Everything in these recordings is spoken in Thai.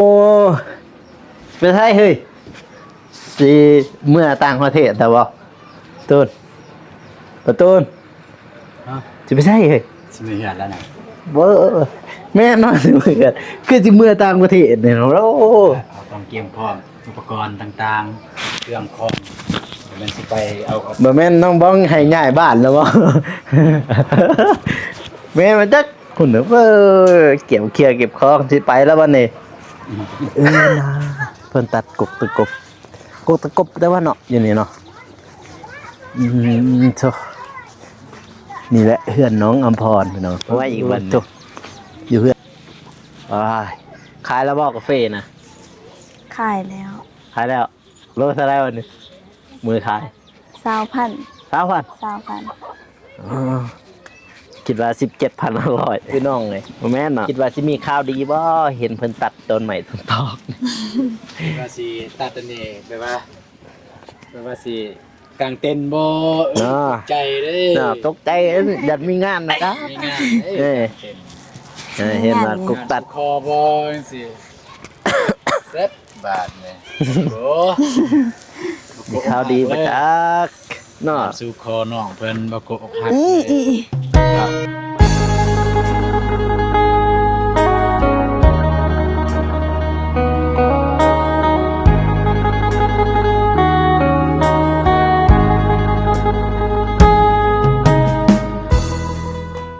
โอ้ไปไทยเฮ้ยสิเมื่อต่างประเทศแต่บ่ตูนประตูน ฮะ สิไปไทยเฮ้ย สิมีเหือดแล้วนะ บ่แม่นอนสิเมื่อคือสิเมื่อต่างประเทศเนี่ยเนาะโอ้ เอาต้องเตรียมพร้อมอุปกรณ์ต่างๆเครื่องคอมเดี๋ยวมันสิไปเอา บ่แม่นน้องบ้องให้ย้ายบ้านแล้วบ่ แม่มันจักคุณเด้อเก็บเคลียร์เก็บของสิไปแล้วบัดนี้นะเพิ่นตัดกกตะกบตะกบได้ว่าเนาะอยู่นี่เนาะโธ่นี่แหละเฮือนน้องอำพรพี่น้องไว้อีกวันโธ่อยู่เฮือนว้ายขายแล้วบ่กาแฟนะ ขายแล้ว ขายแล้วโลเท่าไหร่วันนี้มือขาย 20,000 3,000คิดว่า17,100พี่น้องเลยบ่แม่นเนาะคิดว่าสิมีข่าวดีบ่เห็นเพิ่นตัดต้นใหม่ต้นตอก ว่าสิตัดอันนี้แบบว่าสิกางเต็นท์บ่ เนาะ ใจเด้ น่าตกใจอยากมีงานนะครับ มีงาน เอ้ย เห็นว่ากุกตัด คอบ่จังซี่เซ็ตบาทเนี่ยโอ้ มีข่าวดีมาจากเนาะ สู่คอน้องเพิ่นบ่โกอกหัก อี เลย อี ครับ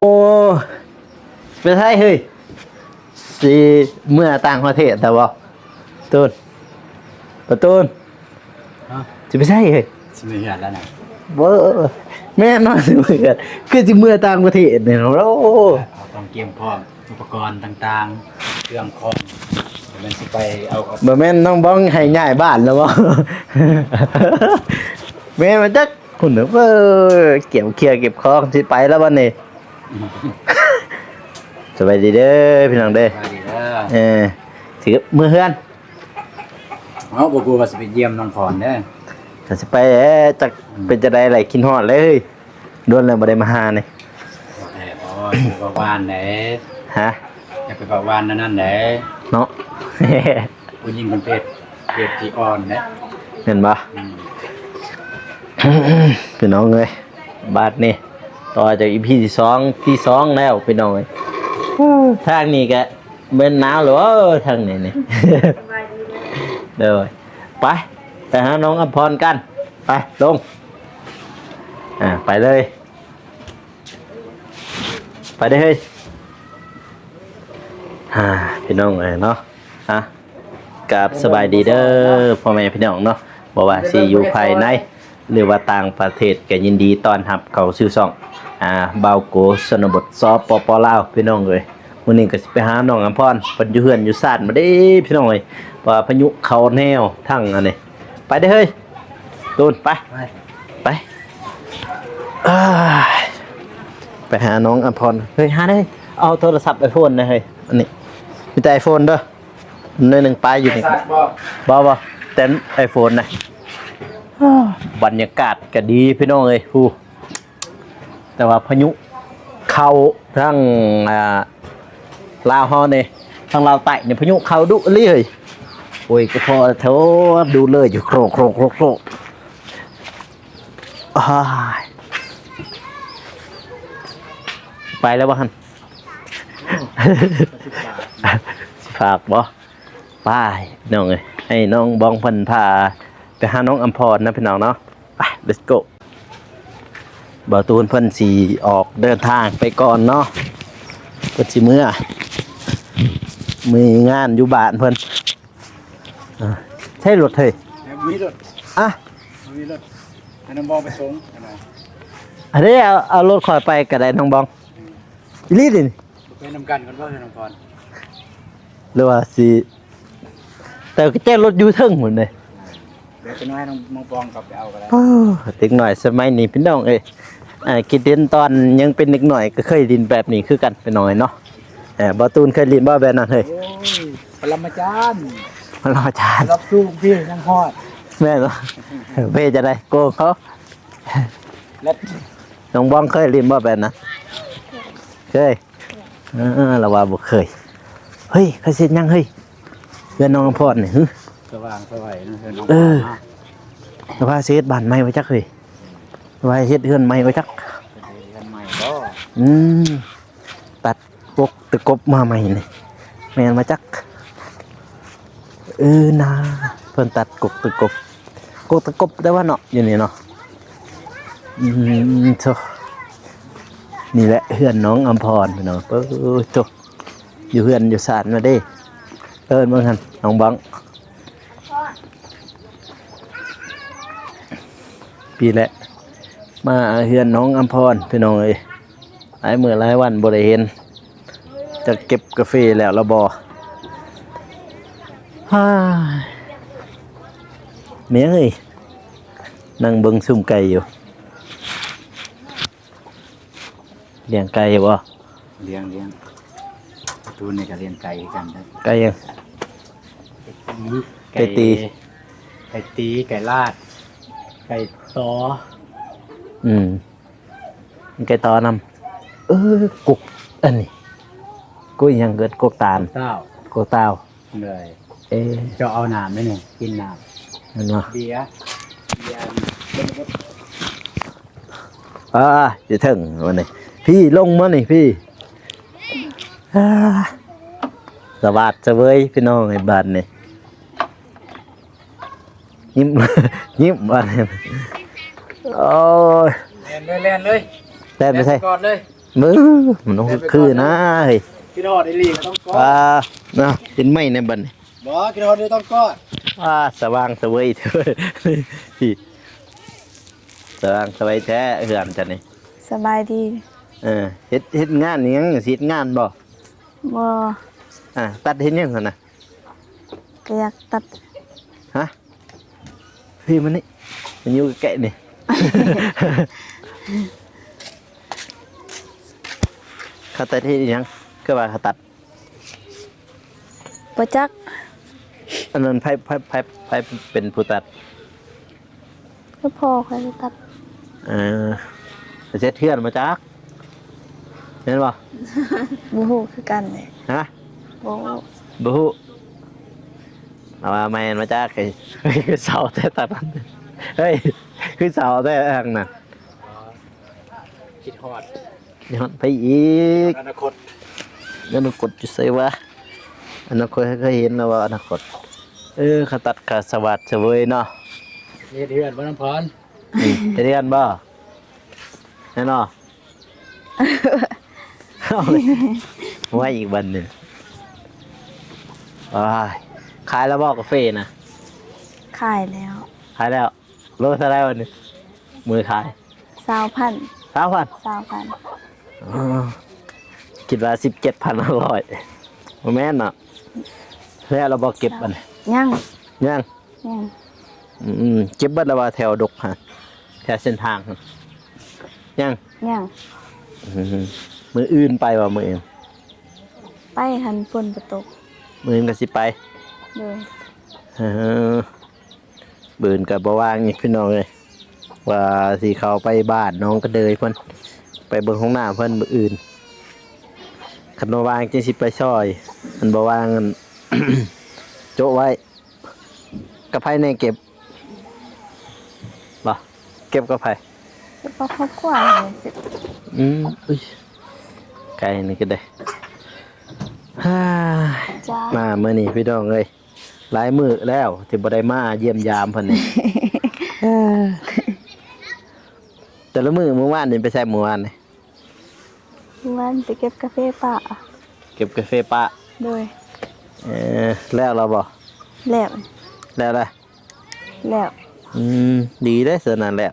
โอ้ไปไทยเฮ้ยสิเมื่อต่างประเทศแต่บ่ตูนประตูน ฮะ สิไปไทยเฮ้ย สิมีเหือดแล้วนะ บ่แม่นอนสิเมื่อคือสิเมื่อต่างประเทศเนี่ยเนาะโอ้ เอาต้องเตรียมพร้อมอุปกรณ์ต่างๆเครื่องคอมเดี๋ยวมันสิไปเอา บ่แม่นน้องบ้องให้ย้ายบ้านแล้วบ่ แม่มันจักคุณเด้อเก็บเคลียร์เก็บของสิไปแล้วบัดนี้ สบายดีเด้อพี่น้องเด้อ ไปดีเด้อ ถือมือเฮือน เอาบ่กูว่าสิไปเยี่ยมน้องพรเด้อ ก็สิไปจักเป็นจะได้ไหลกินฮอดเลยโดนแล้วบ่ได้มาหานี่ แต่พออยู่กับบ้านไหน ฮะ อยากไปกับบ้านนั่นไหน เนาะ ผู้หญิงเป็นเพศที่อ่อนนะ เห็นบ่ พี่น้องเอ้ยบาดนี่ต่อจาก EP ที่2แล้วพี่น้องเอ้ยทางนี้ก็เบิ่นหนาวหรือว่าทางนี้นี่ เด้อไปหาน้องอภรกันไปลงไปเลยไปได้เฮ้ยพี่น้องเอ้ยเนาะกับสบายดีเด้อพ่อแม่พี่น้องเนาะบ่ว่าสิอยู่ภายในหรือว่าต่างประเทศก็ยินดีต้อนรับเข้าสู่ช่องบาวโกชนบทสปปลาวพี่น้องเอ้ยมื้อนี้ก็สิไปหาน้องอภรเพิ่นอยู่เฮือนอยู่ซ่านบ่ได้พี่น้องเอ้ยว่าพายุเข้าแนวทั้งอันนี้ไปเด้อเฮ้ยตูนไปอ้ายไปหาน้องอภรเฮ้ยหาได้เอาโทรศัพท์ iPhone นะเฮ้ยอันนี้มีแต่ iPhone เด้อหนึ่งปลายอยู่นี่บ่แต่ iPhone นะบรรยากาศก็ดีพี่น้องเอ้ยฮู้แต่ว่าพายุเข้าทั้งลาวเฮานี่ทางลาวใต้นี่พายุเข้าดุเลยโอ้ยก็พอเท่าดูเลยอยู่โครกไปแล้วบ่ฮั่น ฝากบ่ไปน้องเอ้ยให้น้องบ้องเพิ่นพาไปหาน้องอำพรนะพี่น้องเนาะไป let's go บ่าวตูนเพิ่นสิออกเดินทางไปก่อนเนาะเพิ่นสิมื้อมีงานอยู่บ้านเพิ่นใช่รถเฮ้ย มีรถ อ่ะ มีรถให้น้องบองไปส่งกันหน่อย อันนี้เอารถคอยไปก็ได้น้องบ้องอีหลีดิ ไปนำกันกันว่าให้น้องพร หรือว่าสิแต่ก็แจ้งรถอยู่เทิงหมดเลย เดี๋ยวจะน้อยน้องบองกลับไปเอากันแล้ว เด็กหน่อยสมัยนี้พี่น้องเอ้ยคิดเรียนตอนยังเป็นเด็กหน่อยก็เคยเรียนแบบนี้คือกันไปหน่อยเนาะบ่ตูนเคยเรียนบ่แบบนั้นเฮ้ย โอ้ยปรมาจารย์ มันรออาจารย์ รับสู้พี่ยังฮอด แม่เนาะเพ่จะได้โกงเขา และ น้องบ้องเคยเรียนบ่แบบนั้นเคยเราว่าบ่เคยเฮ้ยเคยเสร็จยังเฮ้ย พื่อนน้องอำพรนี่หึ สว่างสวัยนะเพื่อนน้อง เออ นะ แต่ว่าสิเฮ็ดบ้านใหม่ไว้จักเฮ้ยว่าเฮ็ดเฮือนใหม่ไว้จัก เป็นเรือนใหม่ก็ อืมตัดปกตะกบมาใหม่นี่แม่นมาจักนาเพิ่นตัดกกตะกบกกตะกบได้ว่าเนาะอยู่นี่เนาะโธ่นี่แหละเฮือนน้องอำพรพี่น้องโธ่อยู่เฮือนอยู่ศาลมาเด้เอิ้นเบิ่งหั่นน้องบังปีแหละมาเฮือนน้องอำพรพี่น้องเอ้ยหลายมื้อหลายวันบ่ได้เห็นจะเก็บกาแฟแล้วละบ่ฮ่าเมียเอ้ยนั่งเบิ่งซุ่มไก่อยู่เลี้ยงไก่บ่ เลี้ยงตูนนี่ก็เลี้ยงไก่กันนะ ไก่ยัง ไก่ตี ไก่ตีไก่ลาดไก่ตอ มีไก่ตอนำกุกอันนี้กุยยังเกิดกุกตาล เต้า กุกเต้า เลย เอ๊ะ จะเอาน้ำไหมเนี่ยกินน้ นั่นเนาะ ำเบียร์จะถึงวันนี้พี่ลงมานี่พี่อ่าสวัสดีเว้ยพี่น้องไอ้บ้านนี่ยิ้ม ยิ้มบ้านนี่โอ้ย เล่นเลย แต่ไม่ใช่ กอดเลย มือมันต้องคือนะเฮ้ย กินหอดไอ้ลีก็ต้องกอด นะเป็นไม่ในบ้านนี่ บอกกินหอดเลยต้องกอด สว่างสวยเถอะพี่สว่างสวยแท้เหือนจันนี่ สบายดี เฮ็ดงานนี่ยังสิเฮ็ดงานบ่ บ่ ตัดเฮ็ดยังซั่นน่ะ ก็อยากตัด ฮะพี่มันนี่มันอยู่แกะนี่ เขาตัดเฮ็ดอีหยังก็ว่าเขาตัด บ่จัก อันนั้นไผเป็นผู้ตัด ก็พอค่อยตัด ไปเฮ็ดเทือนมาจักเห็นบ่ บ่ฮู้คือกันเลย ฮะ บ่ฮู้ บ่ฮู้เอาว่าแม่นมาจักไอ้คือเสาแต่ตัดมันเฮ้ยคือเสาแต่ทางน่ะ คิดหอด ย้อนไปอีก อนาคต อนาคตอยู่ไสวะอนาคตเคยเห็นแล้วว่าอนาคตเขาตัดกะสวัสดิ์เสวยเนาะ เฮ็ดเฮือนบ่น้ำพร ไปเรียนบ่แน่นอนเอาเลยไว้อีกวันหนึ่งขายแล้วบอกกาแฟนะ ขายแล้ว ขายแล้วโลเท่าไรวันนี้มือขาย 20,000 3,000 20,000 คิดว่า17,100โมแม่นเนาะแล้วเราบอกเก็บมัน ยัง ยัง ยัง เก็บบัตรแล้วว่าแถวดกฮะแถวเส้นทางหั่นยัง ยัง มืออื่นไปว่ามืออื่น ไปหันฝนบ่ตก มืออื่นก็สิไป เด้อ เบิ่นกับบ่ว่างนี่พี่น้องเลยว่าสิเขาไปบ้านน้องก็เดยเพิ่นไปเบิ่งห้องน้าเพิ่นมื้ออื่นคันบ่ว่างจังสิไปซอยมันบ่ว่างอัน โจะไว้กับไผในเก็บบ่เก็บกับไผ ก็พอครอบครัวเลยสิ อุ้ยไกลนี่ก็ได้ฮ่า จ้า มามื้อนี้พี่น้องเอ้ยหลายมื้อแล้วที่บ่ได้มาเยี่ยมยามเพิ่นนี่ แต่ละมื้อเมื่อวานนี่ไปใส่เมื่อวานนี่ วันไปเก็บกาแฟป่า เก็บกาแฟปะ โดย แล้วเราบ่ แล้ว แล้วล่ะ แล้ว ดีได้เสือนั่นแล้ว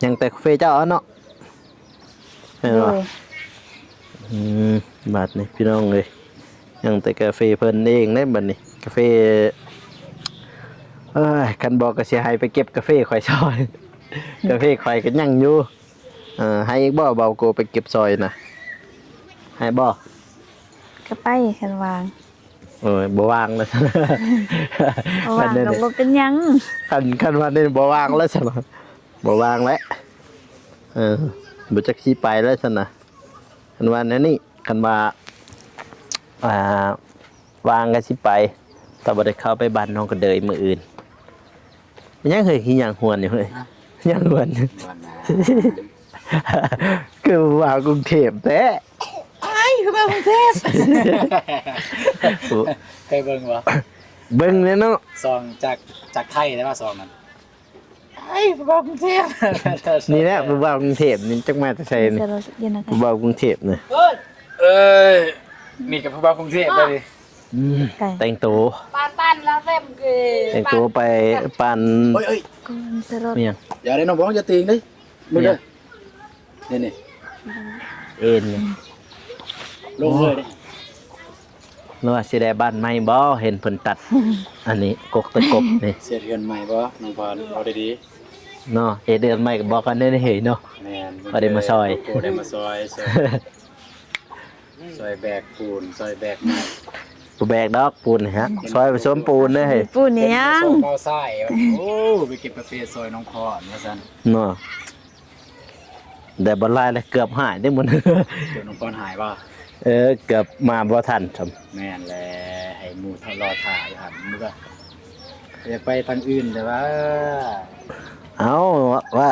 ยังแต่กาแฟเจ้าเอาเนาะแม่น โด บ่ ย บาดนี่พี่น้องเลยยังแต่กาแฟเพิ่นเองได้บัดนี้กาแฟคันบอกก็สิให้ไปเก็บกาแฟข่อยซอย กาแฟข่อยก็ยังอยู่ให้อีกบ่เบาโกไปเก็บซอยนะให้บ่ ก็ไปคันวาง โอ้ยบ่ว่างแล้ว เพราะว่าก็บ่เป็นหยัง คันว่านี่บ่ว่างแล้วซั่นน่ะบ่ว่างแล้วบ่จักสิไปแล้วซั่นน่ะคันว่าแนวนี้คันว่าวางก็สิไป ถ้าบ่ได้เข้าไปบ้านน้องก็เดยมื้ออื่นยังเคยกินหยังหวนอยู่เฮ้ยยังหวน วันนะ คือว่ากรุงเทพแท้ ไอ้คือมากรุงเทพเคยเบิ่งบ่ เบิ่งเลยเนาะ ซองจากไทยได้ป่ะซองนั้นไอ้คือมากรุงเทพ นี่แหละผู้ว่ากรุงเทพนี่จักมาแต่ไสนี่ จะรอเย็นนะ ผู้ว่ากรุงเทพนี่ เอ้ยนี่กับผู้บ่าวกรุงเทพเลยดิ แต่งตัว Pan là xem kì แต่งตัวไปปั่น เอ้ย ก่อนจะรอ เมียง อย่าได้น้องบ้องอย่าตีงดิมึงเด้อนี่ เอ็นนี่ ลงเลยดิ นึกว่าสิได้บ้านใหม่บ่เห็นเพิ่นตัด อันนี้กกตะกบนี่ เสียเรือนใหม่บ่น้องพรเอาดี เนาะเฮ็ดเดือนใหม่ก็บอกกันได้เฮ้ยเนาะ ๆแม่น บ่ได้มาซอย โได้มาซอยซอยแบกปูนซอยแบกไม้ บ่แบกดอกปูนฮะซอยผสมปูนเด้อเฮ้ย ปูนี่ยัง เบาไส้โอ้ไปเก็บกาแฟซอยน้องพรว่าซั่น เนาะแต่บ่หลายแล้วเกือบหายได้หมด เดี๋ยวน้องพรหายบ่ เกือบมาบ่ทันครับ แม่นแหละให้หมู่ทรอถ่ายหันมึงก็อยากไปทางอื่นแต่ว่า เอาว่า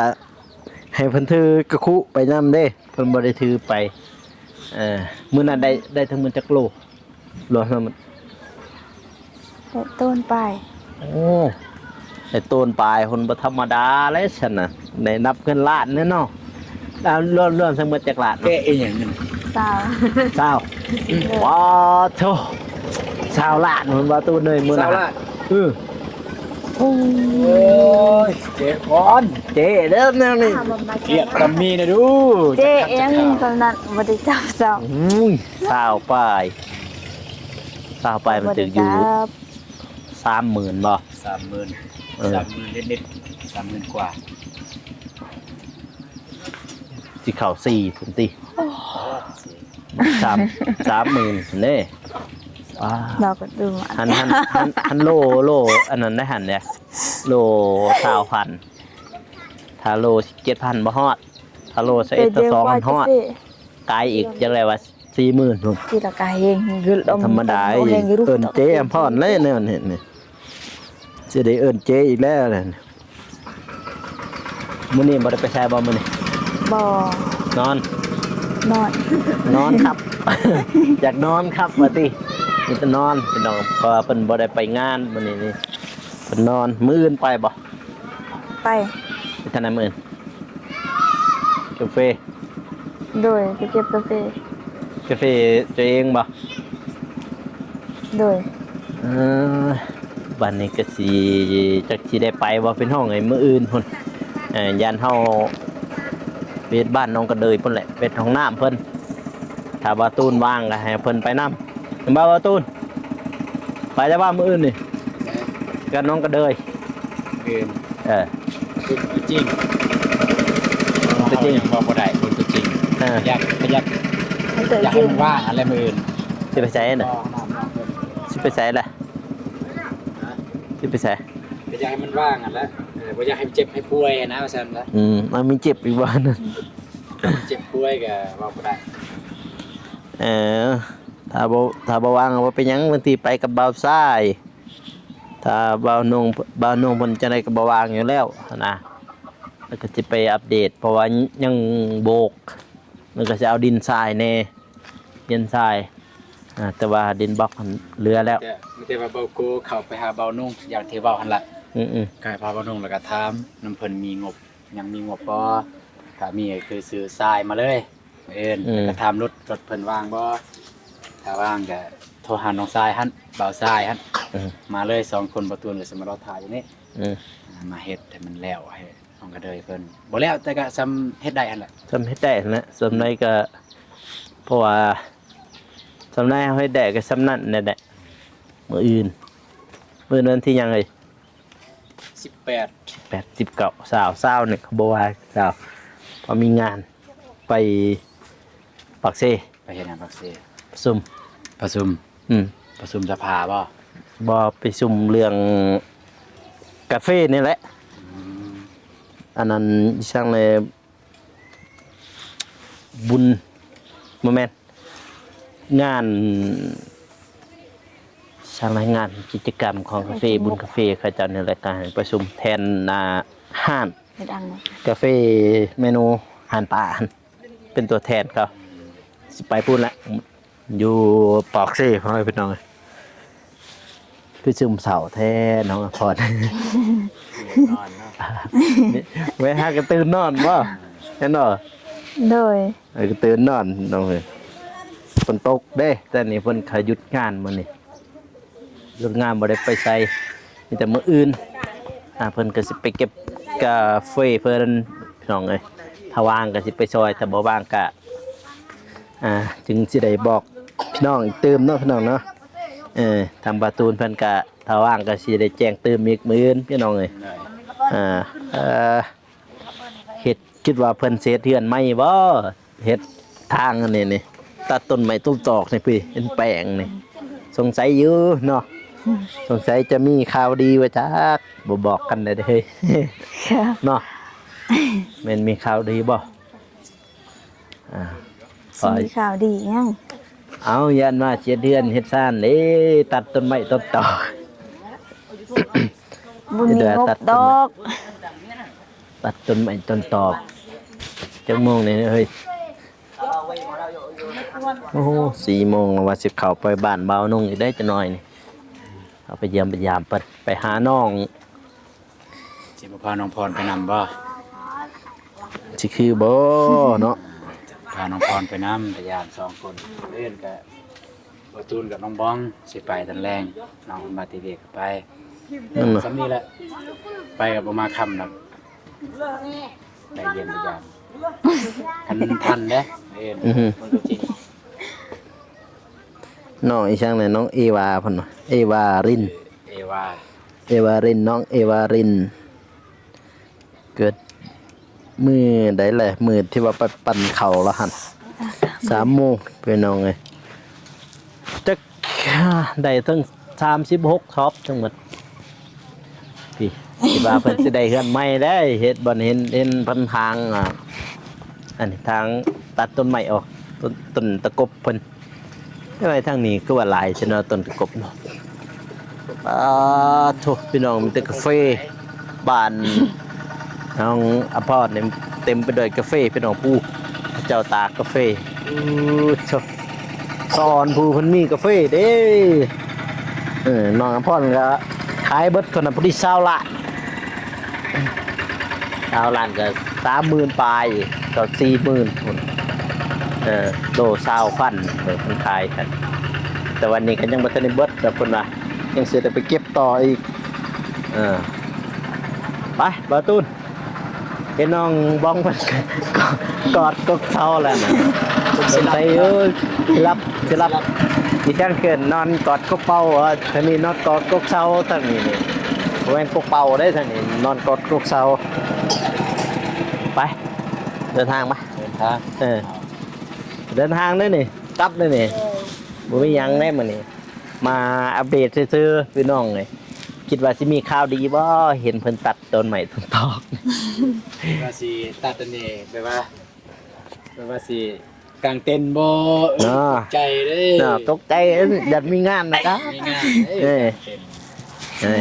ให้เพิ่นถือกระคุไปนำเด้เพิ่นบ่ได้ถือไปมื้อนั้นได้ทั้งมื้อจักโลรวมแล้วมัน แต่ต้นไป โอ้ไอ้ต้นปลายคนบ่ธรรมดาเลยฉันน่ะได้นับเงินล้านแน่เนาะรวมทั้งหมดจักล้าน แก้อีหยังนี่ สาว เศร้าว้าวโธ่20ล้านมันบ่ตูนเลยมื้อ สา นั้น วละ เออ โอ้ยเจ๊พร เจ๊เด้อแนวนี้ เกลียดกำมีนะดู เจ๊เอ็งสำนักบ่ได้จับสอง 20ปลาย20ปลายมันถึงอยู่ 30,000บ่ 30,000 30,000นิดๆ30,000กว่า สิเข้า4พุ่นติ30,000เด้ว้า เราก็ดูมา หันโลอันนั้นได้หันเนี่ยโล20,000ถ้าโล7,000บ่ฮอดถ้าโล21ต่อ2ฮอดกายอีกจังได๋ว่า40,000พุ่น ที่ละกายเองคือลม ธรรมดาอีกเอิ้นเจ๊อำพรเลยแนวนี้นี่สิได้เอิ้นเจ๊อีกแล้วนั่นมื้อนี้บ่ได้ไปใช้บ่มื้อนี้ บ่ นอน นอน นอนครับ อยากนอนครับว่าติมีแต่นอนพี่น้องเพราะว่าเพิ่นบ่ได้ไปงานมื้อนี้นี่เพิ่นนอนมื้ออื่นไปบ่ ไป ไปทางไหนมื้ออื่นกาแฟ โดยไปเก็บกาแฟ กาแฟตัวเองบ่ โดย เออบัดนี้ก็สิจักสิได้ไปบ่เป็นห้องไอ้มื้ออื่นพุ่นยานเฮาเฮ็ดบ้านน้องกระเดยพุ่นแหละเป็นห้องน้ำเพิ่นถ้าว่าตูนว่างก็ให้เพิ่นไปนำเห็นบ่ว่าตูนไปจะว่ามื้ออื่นนี่กับน้องกระเดย เกิน เออ คือจริง ตัวจริง ยังบอกบ่ได้คนตัวจริง เออ อยาก มันเกิด อยาก จริ ให้ ง มันว่างอะไรมืออื่น สิไปใช้น่ะ น้ำเพิ่น สิไปใช้ล่ะ นะ สิไปใช้ แต่อยากให้มันว่างอ่ะแล้วบ่อยากให้มันเจ็บให้ป่วยนะว่าซั่นละ มันมีเจ็บอีกบ่นั่น เจ็บป่วยก็ว่าบ่ได้ เออถ้าบ่ว่างก็บ่เป็นหยังบางทีไปกับบ่าวซ้ายถ้าบ่าวนงเพิ่นจะได้ก็บ่ว่างอยู่แล้วนะแล้วก็สิไปอัปเดตเพราะว่ายังโบกมันก็สิเอาดินทรายแน่ดินทรายแต่ว่าดินบล็อกมันเหลือแล้ว แต่มีแต่ว่าเบาโกเข้าไปหาเบานุ่งอย่างที่เว้าหั่นล่ะ อือ ก็ให้พาเบานุ่งแล้วก็ถามน้ำเพิ่นมีงบยังมีงบบ่ถ้ามีก็คือซื้อทรายมาเลยแล้วก็ถามรถเพิ่นว่างบ่ถ้าว่างก็โทรหาน้องทรายหั่นเบาทรายหั่น มาเลย2คนบ่ตูนก็สิมารอถ่ายอยู่นี่ มาเฮ็ดให้มันแล้วให้น้องก็เดยเพิ่นบ่แล้วแต่ก็ซ้ำเฮ็ดได้หั่นแหละ ทำให้ได้นะสำในก็เพราะว่าสำในเฮาให้ได้ก็สำนั่นนั่นแหละมื้ออื่นวันที่ยังไง 18 8920เนี่ยเขาบอกว่า20พอมีงานไปปักเซ ไปเฮ็ดหยังพักเส ประชุม ประชุม อืม ประชุมสภาบ่ บ่ไปซุ่มเรื่องกาแฟนี่แหละ อันนั้นช่างเลยบุญบ่แม่นงาน สร้างรายงานกิจกรรมของคาเฟ่บุญคาเฟ่เขาจัดในรายการประชุมแทนห้าน ไม่ดังนะ กาแฟเมนูอาหารป่าเป็นตัวแทนเขาสิไปพูดละอยู่ปอกซี่พ่อพี่น้องคือซึมเสาแท้น้องอภร นอนเนาะ ไว้หากระตื่นนอนบ่แน่นอน โดย กระตื่นนอนน้องเอ้ยฝนตกเด้แต่นี่เพิ่นขยุดงานมื้อนี้หยุดงานบ่ได้ไปไสมีแต่มื้ออื่นเพิ่นก็สิไปเก็บกาแฟเพิ่นพี่น้องเอ้ยถ้าว่างก็สิไปซอยถ้าบ่ว่างก็จึงสิได้บอกพี่น้องอีกตื่มเนาะพี่น้องเนาะทำประตูนเพิ่นก็ถ้าว่างก็สิได้แจ้งตื่มอีกมื้ออื่นพี่น้องเอ้ยเฮ็ดคิดว่าเพิ่นเสียเทือนใหม่บ่เฮ็ดทางอันนี้นี่ตัดต้นไม้ต้นตอกนี่พี่เป็นแปลงนี่สงสัยอยู่เนาะสงสัยจะมีข่าวดีว่าจักบ่บอกกันได้เด้ ค่ะ เนาะแม่นมีข่าวดีบ่สิมีข่าวดียัง เอายันว่าเสียเทือนเฮ็ดซ่านเด้ตัดต้นไม้ต้นตอก บุญมีงบดอก ตัดต้นไม้ต้นตอกจักโมงนี่เฮ้ยโอ้โห4 โมงแล้วว่าสิเข้าไปบ้านเบานุ่งอีกได้จะหน่อยนี่เอาไปเยี่ยมไปหาน้อง สิบ่พาน้องพรไปนำบ่ สิคือบ่เนาะ พาน้องพรไปนำแต่ยาม2คนเล่นกับบ่ตูนกับน้องบ้องสิไปตอนแรงน้องมาติเวกก็ไป นั่นน่ะ สำนี้แหละไปกับบ่มาค่ำหรอกไปเย็นไปยามทันเด้มันก็จริง น้องอีช่างไหนน้องเอวาเพิ่นว่าเอวาริน เอวา เอวารินน้องเอวาริน เกิดมือใดแหละมือที่ว่าไปปั่นเข่าแล้วหั่น3 โมงพี่น้องเอ้ยจักได้ทั้ง36ท็อปทั้งหมดพี่ที่ว่าเพิ่นสิได้เฮือนใหม่ได้เฮ็ดบ่เห็นพันทางอันนี้ทางตัดต้นไม้ออกต้นตะกบเพิ่นทำไมทางนี้คือว่าหลายชนะต้นตะกบเนาะโถพี่น้องมีแต่กาแฟบ้านน้องอภรเนี่ยเต็มไปด้วยกาแฟพี่น้องผู้เจ้าตากกาแฟโถสอนผู้เพิ่นมีกาแฟเด้น้องอภรก็ขายเบิดคนน่ะพอดี20 ล้าน20 ล้านก็30,000ปลายก็40,000พุ่นโล20,000เพิ่นขายกันแต่วันนี้ก็ยังบ่ทันได้เบิดแต่เพิ่นว่ายังสิได้ไปเก็บต่ออีกไปบ่าวตูนเห็นน้องบ้องเพิ่นกอดกกเซาแล้วน่ะสิไปสิรับมีจังเกินนอนกอดกกเป่าทางนี้นอนกอดกกเซาทางนี้นี่บ่แม่นกกเป่าได้ทางนี้นอนกอดกกเซาไปเดินทางมา เดินทาง เดินทางเลยนี่กลับเลยนี่บ่มีหยังแน่มื้อนี้มาอัปเดตซื่อๆพี่น้องเลยคิดว่าสิมีข่าวดีบ่เห็นเพิ่นตัดต้นใหม่ต้นตอก ว่าสิตัดอันนี้แบบว่าสิกางเต็นท์บ่ใจเด้ น่าตกใจอยากมีงานนะครับ มีงาน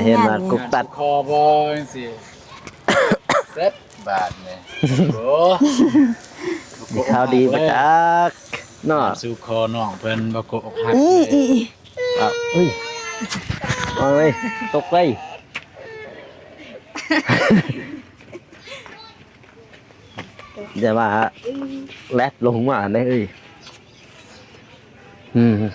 เห็นว่ากุกตัด คอบ่จังซี่เซ็ตบาทนี่โอ้ มีข่าวดีมาจากเนาะ สู่คอน้องเพิ่นบ่กอกหัก เฮ้ยมาเลยตกเลยอย่ามาแลดลงมาได้เอ้ย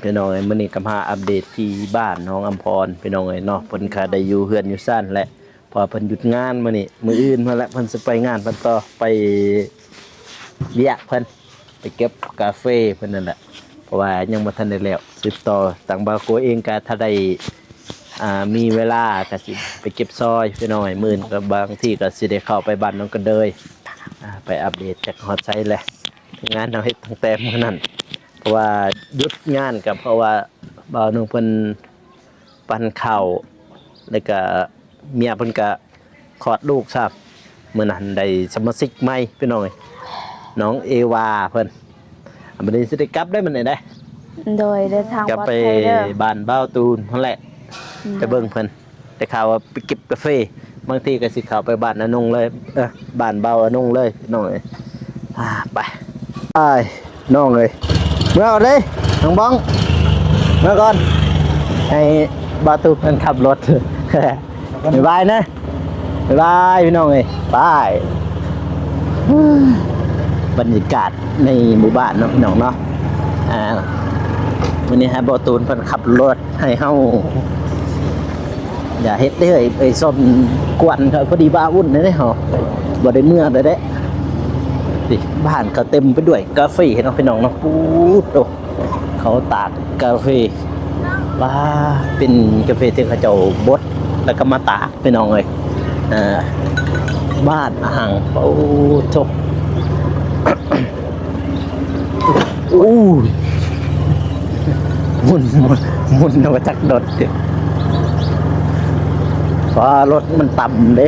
พี่น้องเอ้ยมื้อนี้ก็มาอัปเดตที่บ้านน้องอำพรพี่น้องเอ้ยเนาะเพิ่นก็ได้อยู่เฮือนอยู่ซ่านแหละพอเพิ่นหยุดงานมื้อนี้มื้ออื่นมาแล้วเพิ่นสิไปงานเพิ่นต่อไปเวียกเพิ่นไปเก็บกาแฟเพิ่นนั่นแหละเพราะว่ายังบ่ทันได้แล้วสืบต่อต่างบาโกเองก็ถ้าได้มีเวลาก็สิไปเก็บซอยพี่น้องเอ้ยมื้อก็บางทีก็สิได้เข้าไปบ้านน้องกันเลยไปอัปเดตจากฮอดไซต์แหละงานเฮาเฮ็ดตั้งแต่มื้อนั้นเพราะว่าหยุดงานก็เพราะว่าบ่าวนึงเพิ่นปั่นข้าวแล้วก็เมียเพิ่นก็คลอดลูกครับมื้อนั้นได้สมาชิกใหม่พี่น้องเอ้ยน้องเอวาเพิ่นมื้อนี้สิได้กลับได้มื้อนี้ได้ โดยเดินทาง กลับ ปลอด ไป ภัยเด้อ บ้านบ้าวตูนนั่นแหละ ไปเบิ่งเพิ่นได้ข่าวว่าไปเก็บกาแฟบางทีก็สิเข้าไปบ้านอนุ่งเลยบ้านเบาอนุ่งเลยน้องเอ้ยไปน้องเอ้ยเมื่อก่อนเลยน้องบ้องเมื่อก่อนให้บาตูเพิ่นขับรถ บ๊ายบายนะบ๊ายบายพี่น้องเอ้ยบายบรรยากาศในหมู่บ้านเนาะพี่น้องเนาะวันนี้ฮะบอตูนเพิ่นขับรถให้เฮาอย่าเฮ็ดเด้อไอ้ส้มกวนเขาพอดีบ้าวุ่นเด้อเฮาบ่ได้เมื่อเด้สิบ้านก็เต็มไปด้วยกาแฟเนาะพี่น้องเนาะปูดโตเขาตากกาแฟว่าเป็นกาแฟที่เขาเจ้าบดแล้วก็มาตากพี่น้องเอ้ยบ้านห่างโอ้โตอู้มุนเอามาจากรถดิเพราะรถมันต่ำเด้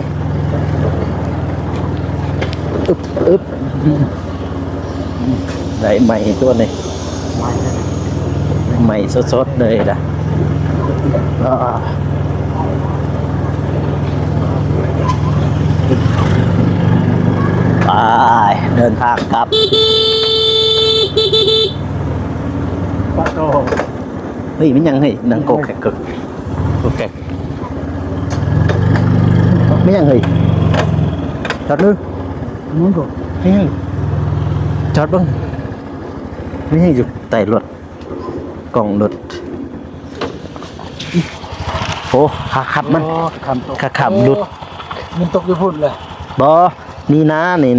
อึบได้ใหม่ตัวนี้ใหม่สดๆเลยนะไปเดินทางกลับเฮ้ยมันยังเฮ้ยนังโกแกกโกแกกไม่ยังเฮ้ยจอดนึงมึงก็ไม่ยังจอดบ้างไม่ยังอยู่ใต้รถกล่องรถโอ้ขาขับมันขาขับรถมันตกอยู่พุ่นเลยบอนี่นะนี่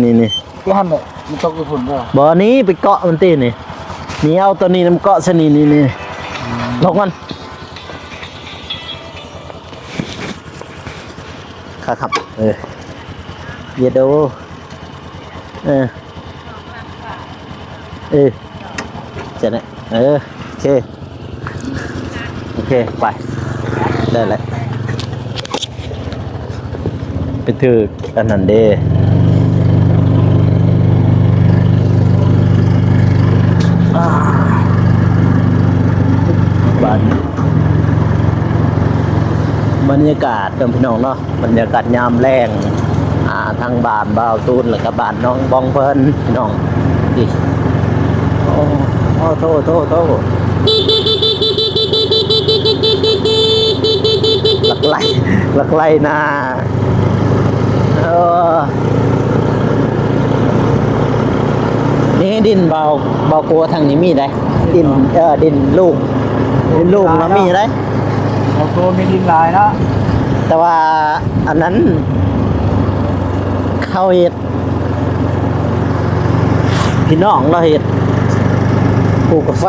ที่หันเลยมันตกอยู่พุ่นบ่บอนี้ไปเกาะมันตีนี่นี่เอาตัวนี้น้ำเกาะชนิดนี่ลงมันขาขับเยโดจะเนี่ยโอเคไปได้เลยไปถืออันนั้นเด้บรรยากาศพี่น้องเนาะบรรยากาศยามแรงทางบ้านบ่าวตูนแล้วก็บ้านน้องบองเพิ่นพี่น้องดิโอ้โทษหลักไล่นะนี่ดินเบากลัวทางนี้มีได้ดินลูกมันมีได้เบาโกมีดินหลายนะแต่ว่าอันนั้นเขาเห็ดพี่น้องเราเห็ดปลูกกาแฟ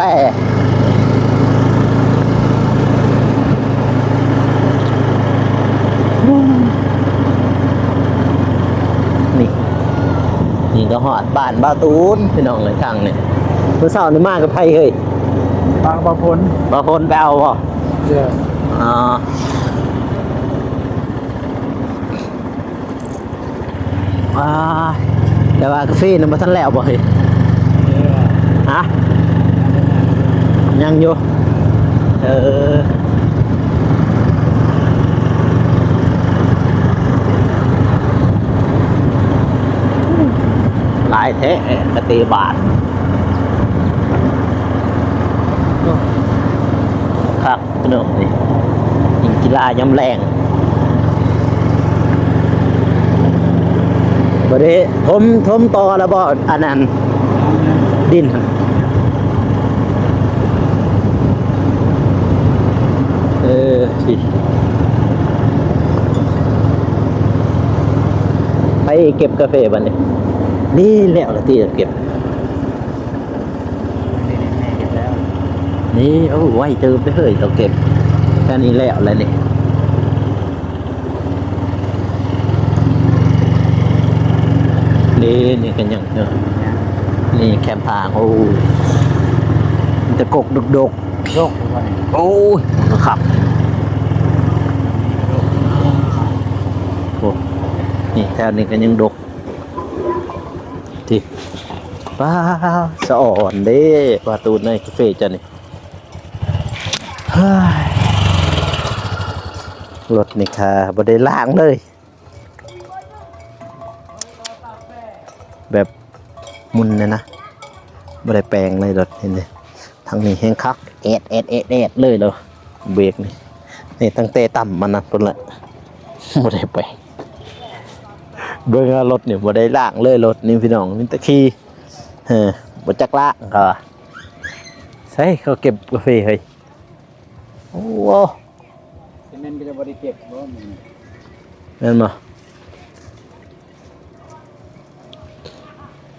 นี่ก็หอดบ้านบ้าตูนพี่น้องเลยทางเนี่ยเมื่อเช้านี่มากกับไผเฮ้ยบางบาพลไปเอาบ่แต่ว่ากาแฟนั้นมาทันแล้วบ่เฮ้ยฮะยังอยู่หลายแท้กะตีบาทครับพี่น้องนี่ยิงกีฬายำแรงบริทมต่อแล้วบ่อันนั้นดินสิไปเก็บกาแฟบัดนี้นี่แล้วละที่จะเก็บนี่ไว้เติมไปเฮ้ยเราเก็บแค่นี้แล้วอะไรนี่กันยังนี่แคมทางจะกกดกโอ้ยครับนี่แถวนี้กันยังดกที่ว้าวสะอ่อนเด้ประตูในคาเฟ่จ้ะนี่ รถนี่ค่ะบ่ได้ล้างเลย แบบมุนเลยนะบ่ได้แปลงเลยรถเห็นดิทางนี้แห้งคักเอ็ดเลยเด้อเบรกนี่ตั้งแต่ต่ำมันนะพุ่นละบ่ได้แปลงเบิ่งว่ารถนี่บ่ได้ล้างเลยรถนี่พี่น้องมีแต่ขี่บ่จักล้างก็ใส่เขาเก็บกาแฟเฮ้ยโอ้โห ฉะนั้นก็จะบ่ได้เก็บบ่มัน แม่นบ่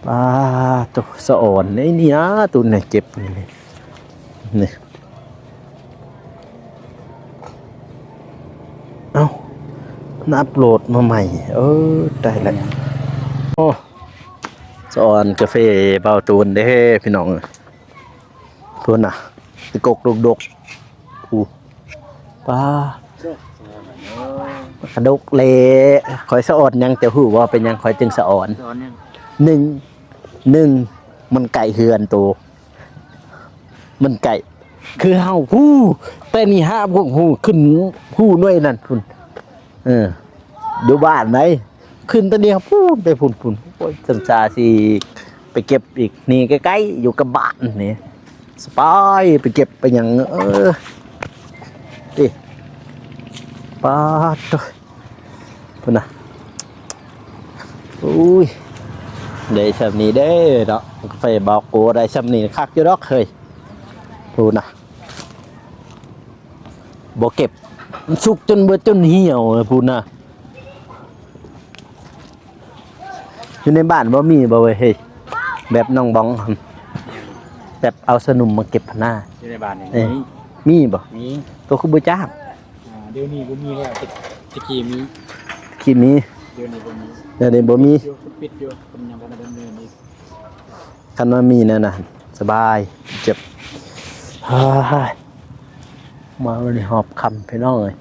ป้าตัวสะอ่อนนี่นะตัวไหนเจ็บนี่เอ้าอัปโหลดมาใหม่ได้แล้วโอ้สะอ่อนกาแฟเบาตูนเด้พี่น้องพุ่นน่ะตะกกดกอู้ป้ากระดกเละคอยสะอ่อนยังแต่ฮู้ว่าเป็นยังคอยจึงสะอ่อน ตอนนี้ หนึ่งมันไก่เฮือนตัวมันไก่คือเฮาผู้แต่นี่ห้าพวกผู้ขึ้นผู้น้อยนั่นพุ่นดูบ้านไหนขึ้นตะเดียวพูนไปพุ่นโอ้ยสัญชาสิไปเก็บอีกนี่ใกล้ๆอยู่กับบ้านนี่สบายไปเก็บไปหยังดิป้าตัวพุ่นน่ะอุ้ยได้สำนี้ได้เนาะกาแฟบอกกูได้สำนี้คักอยู่ดอกเคยพูดนะบอกเก็บสุกจนเบิดจนเหี่ยวพูดนะอยู่ในบ้านบ่มีบ่เว้ยเฮ้ยแบบน้องบ้องแบบเอาสนุมมาเก็บพน้า อยู่ในบ้านนี่ มีบ่ มี ตัวคือบ่จ้าง เดี๋ยวนี้บ่มีแล้วตะกี้มี คิดมี เดี๋ยวนี้บ่มี เดี๋ยวนี้บ่มี อยู่ปิดอยู่ผมยังบ่ได้ดำเนินอีก คันว่ามีนั่นน่ะสบายเจ็บเฮ้ยมาวันนี้หอบคำพี่น้องเลย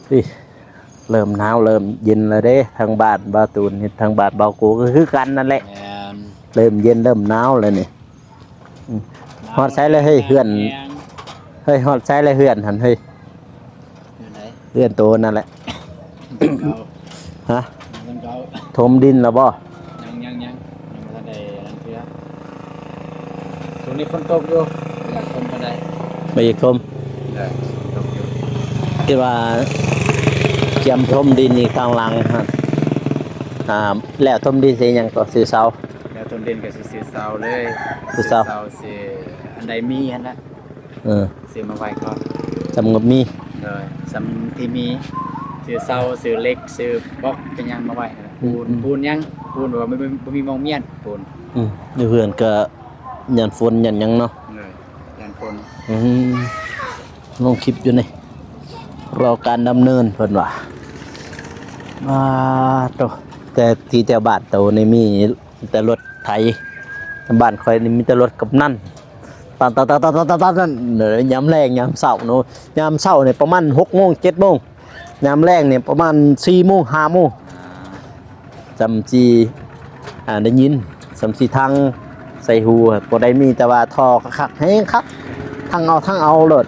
พี่เริ่มหนาวเริ่มเย็นแล้วเด้ทางบ้านบาตูนนี่ทางบ้านเบากูก็คือกันนั่นแหละ แม่น เริ่มเย็นเริ่มหนาวเลยนี่ฮอดใช้เลยเฮ้ยเฮือนเฮ้ยฮอดใช้เลยเฮือนหันเฮ้ย อยู่ไหน เฮือนโตนั่นแหละ เก่า ฮะ มันเก่า ถมดินแล้วบ่ ยังบ่ทันได้นั่นเทื่อช่วงนี้ฝนตกอยู่อยากฝนบ่ได้ ไปอีกคม ได้ตกอยู่ คิดว่าเตรียมถมดินอีกข้างหลังฮะแล้วถมดินสิหยังก็ซื้อเสา แล้วต้นเด่นก็สิซื้อเสาเลย ซื้อเสา สิอันใดมีหั่นน่ะ ซื้อมาไว้ก่อน จำงบมี เลยสำที่มีซื้อเสาซื้อเหล็กซื้อบล็อกเป็นหยังมาไว้นั่นแหละปูนยังปูนแบบว่าบ่มีมองเมียนปูน อยู่เฮือนก็ยันฝนยันหยังเนาะ เลยยันฝน ลงคลิปอยู่นี่รอการดำเนินเพิ่นว่ามาโตแต่ที่แถวบ้านโตนี่มีแต่รถไถบ้านข่อยนี่มีแต่รถกับนั่นตันนั่นยามแรงยามเช้าเนาะยามเช้านี่ประมาณ 6:00 น 7:00 นยามแรงนี่ประมาณ 4:00 น 5:00 นจำจีได้ยินสำสีทางใส่หูบ่ได้มีแต่ว่าท่อคักๆแฮงคักทางเอาโลด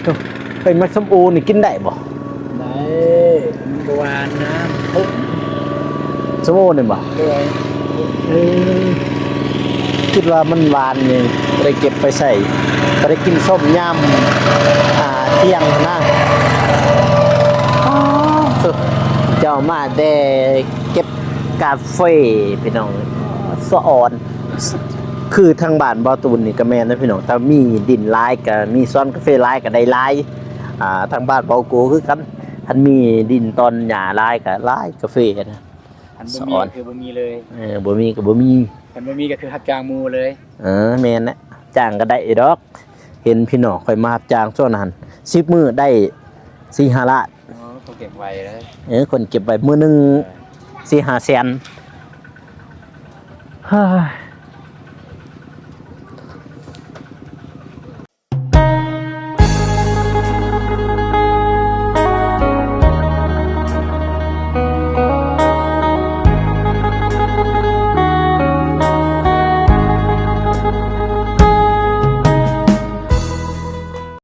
ตัวเป็นมักสมอูนี่กินได้บ่ ได้มันบ่หวานนะทุก สมอูนี่บ่ ด้วย คิดว่ามันหวานนี่บ่ได้เก็บไปใส่บ่ได้กินส้มยำเที่ยงนะตัวเจ้ามาแต่เก็บกาแฟพี่น้องสะอ่อนคือทางบ้านบ่อตูนนี่ก็แม่นนะพี่น้องแต่มีดินหลายก็มีซ้อนกาแฟหลายก็ได้หลายทางบ้านเบาโกคือกันคันมีดินตอนหญ้าหลายก็หลายกาแฟนะ อันบ่มีก็คือบ่มีเลย บ่มีก็บ่มี อันบ่มีก็คือรับจ้างหมู่เลย แม่นนะจ้างก็ได้ดอกเห็นพี่น้องค่อยมารับจ้างช่วงนั้น10มื้อได้ 4-5 ล้าน อ๋อเขาเก็บไว้เลย คนเก็บไว้มื้อนึง 4-5 แสนเฮ้ย